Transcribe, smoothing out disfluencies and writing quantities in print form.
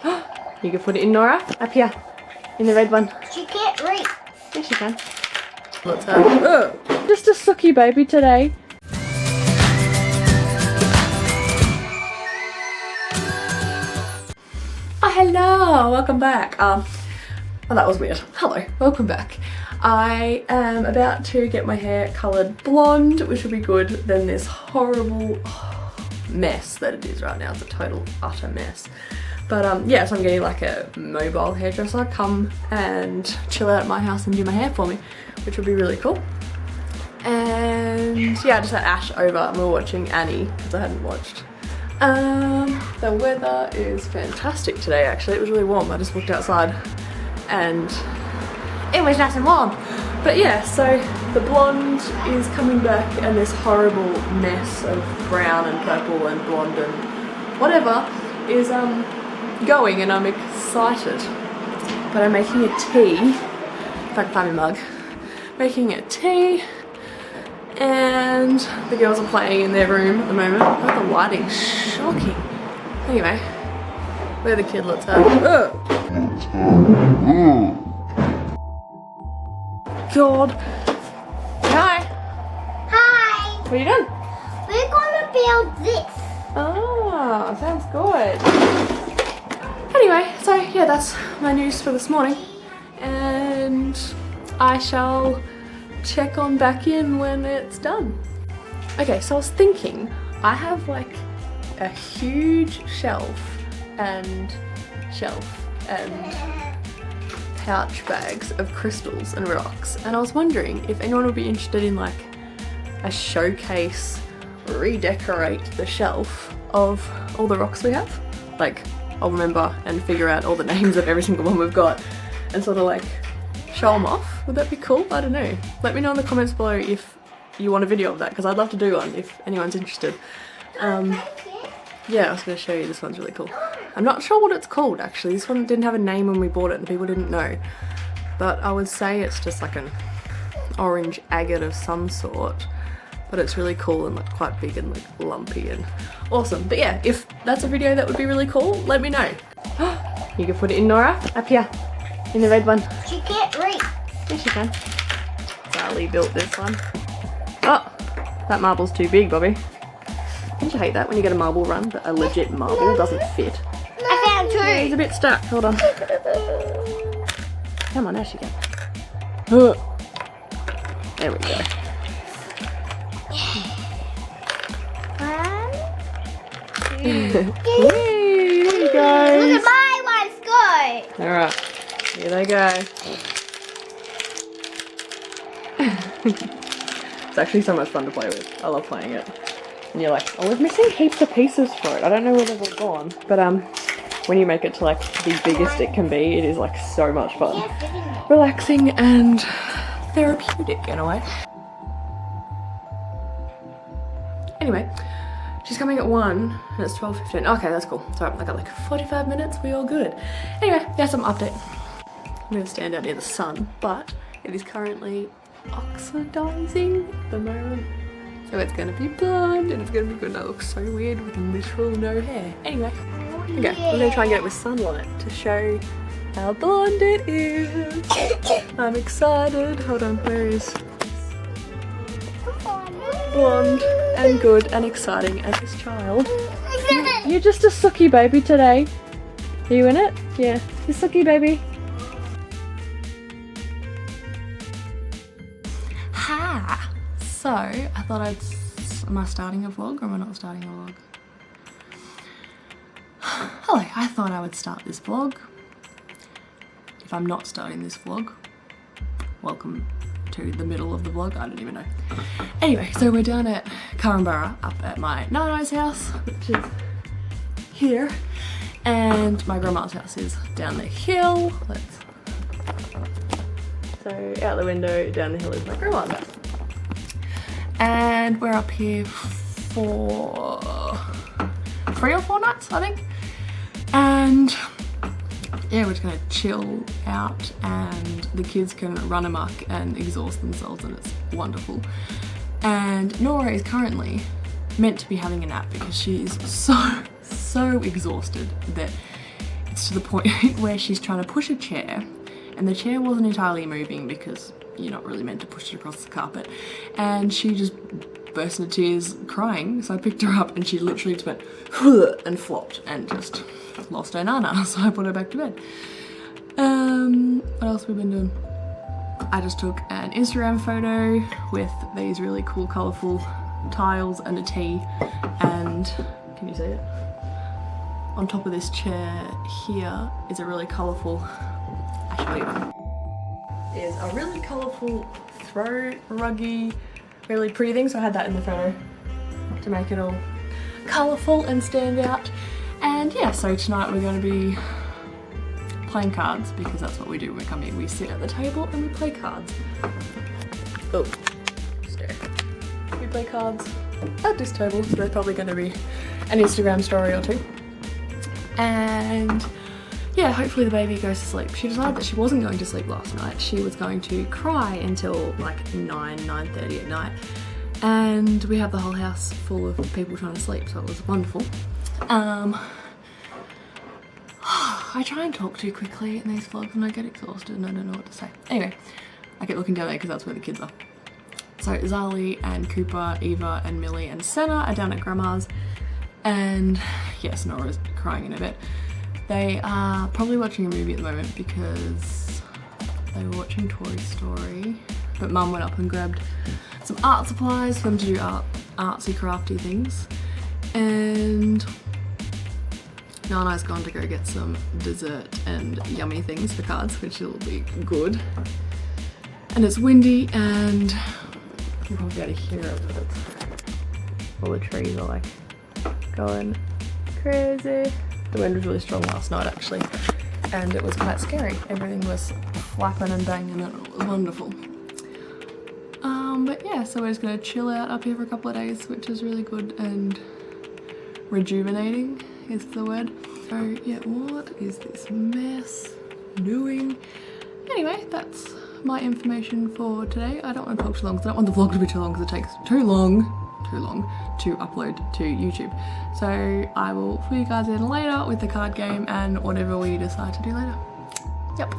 You can put it in, Nora. Up here. In the red one. She can't reach. Yes, she can. Let's have just a sucky baby today. Oh, hello. Welcome back. Oh, that was weird. Hello. Welcome back. I am about to get my hair coloured blonde, which will be good than this horrible mess that it is right now. It's a total utter mess. But yeah, so I'm getting like a mobile hairdresser come and chill out at my house and do my hair for me, which will be really cool. And yeah, I just had Ash over and we were watching Annie because I hadn't watched. The weather is fantastic today actually. It was really warm. I just walked outside and it was nice and warm. But yeah, so the blonde is coming back and this horrible mess of brown and purple and blonde and whatever is going, and I'm excited. But I'm making a tea, if I can find my mug. Making a tea and the girls are playing in their room at the moment. Oh, the lighting's shocking. Anyway, where the kidlets are. God. Hi. Hi. What are you doing? We're gonna build this. Oh, sounds good. Anyway, so yeah, that's my news for this morning. And I shall check on back in when it's done. Okay, so I was thinking, I have like a huge shelf and pouch bags of crystals and rocks, and I was wondering if anyone would be interested in like a showcase, redecorate the shelf of all the rocks we have. Like, I'll remember and figure out all the names of every single one we've got and sort of like show them off. Would that be cool? I don't know. Let me know in the comments below if you want a video of that, because I'd love to do one if anyone's interested. Yeah, I was going to show you. This one's really cool. I'm not sure what it's called actually. This one didn't have a name when we bought it and people didn't know. But I would say it's just like an orange agate of some sort. But it's really cool and like quite big and like lumpy and awesome. But yeah, if that's a video that would be really cool, let me know. You can put it in, Nora. Up here. In the red one. She can't reach. Yes, you can. Sally built this one. Oh, that marble's too big, Bobby. Don't you hate that when you get a marble run, but a legit marble doesn't fit? I found two. Yeah, he's a bit stuck. Hold on. Come on, Ash, you can. There we go. One, two. Yay, there you go. Look at my one's good. Alright, here they go. It's actually so much fun to play with. I love playing it. And you're like, oh, we're missing heaps of pieces for it. I don't know where they've all gone. But when you make it to like the biggest it can be, it is like so much fun. Relaxing and therapeutic in a way. Anyway, she's coming at 1 and it's 12:15. Okay, that's cool. So I got like 45 minutes, we all good. Anyway, that's some update. I'm gonna stand out near the sun, but it is currently oxidizing at the moment. So it's gonna be blonde and it's gonna be good. And I look so weird with literal no hair. Anyway, okay, I'm gonna try and get it with sunlight to show how blonde it is. I'm excited. Hold on, where is blonde and good and exciting as this child? You're just a sucky baby today. Are you in it? Yeah, you're sucky baby. Ha! So, I thought am I starting a vlog or am I not starting a vlog? Hello, I thought I would start this vlog. If I'm not starting this vlog, welcome to the middle of the vlog, I don't even know. Anyway, so we're down at Currumbara up at my Nana's house, which is here. And my grandma's house is down the hill. So out the window, down the hill is my grandma's house. And we're up here for 3 or 4 nights, I think. And yeah, we're just gonna chill out and the kids can run amok and exhaust themselves and it's wonderful. And Nora is currently meant to be having a nap because she is so exhausted that it's to the point where she's trying to push a chair and the chair wasn't entirely moving because you're not really meant to push it across the carpet, and she just burst into tears crying. So I picked her up and she literally just went and flopped and just lost her nana. So I put her back to bed. What else have we been doing? I just took an Instagram photo with these really cool colourful tiles and a tea, and can you see it? On top of this chair here is a really colourful, actually is a really colourful throw ruggy, really pretty thing, so I had that in the photo to make it all colourful and stand out. And yeah, so tonight we're going to be playing cards, because that's what we do when we come in. We sit at the table and we play cards. Oh, stare. We play cards at this table, so there's probably going to be an Instagram story or two. And yeah, hopefully the baby goes to sleep. She decided that she wasn't going to sleep last night. She was going to cry until like 9:30 at night. And we have the whole house full of people trying to sleep, so it was wonderful. I try and talk too quickly in these vlogs and I get exhausted and I don't know what to say. Anyway, I keep looking down there because that's where the kids are. So Zali and Cooper, Eva and Millie and Senna are down at Grandma's, and yes, Nora's crying in a bit. They are probably watching a movie at the moment because they were watching Toy Story, but Mum went up and grabbed some art supplies for them to do artsy crafty things, and Nana's gone to go get some dessert and yummy things for cards, which will be good. And it's windy and you'll probably be able to hear it, but all the trees are like going crazy. The wind was really strong last night actually, and it was quite scary. Everything was flapping and banging and it was wonderful. But yeah, so we're just gonna chill out up here for a couple of days, which is really good and rejuvenating is the word. So yeah, what is this mess doing? Anyway, that's my information for today. I don't want to talk too long because I don't want the vlog to be too long because it takes too long to upload to YouTube. So I will fill you guys in later with the card game and whatever we decide to do later. Yep.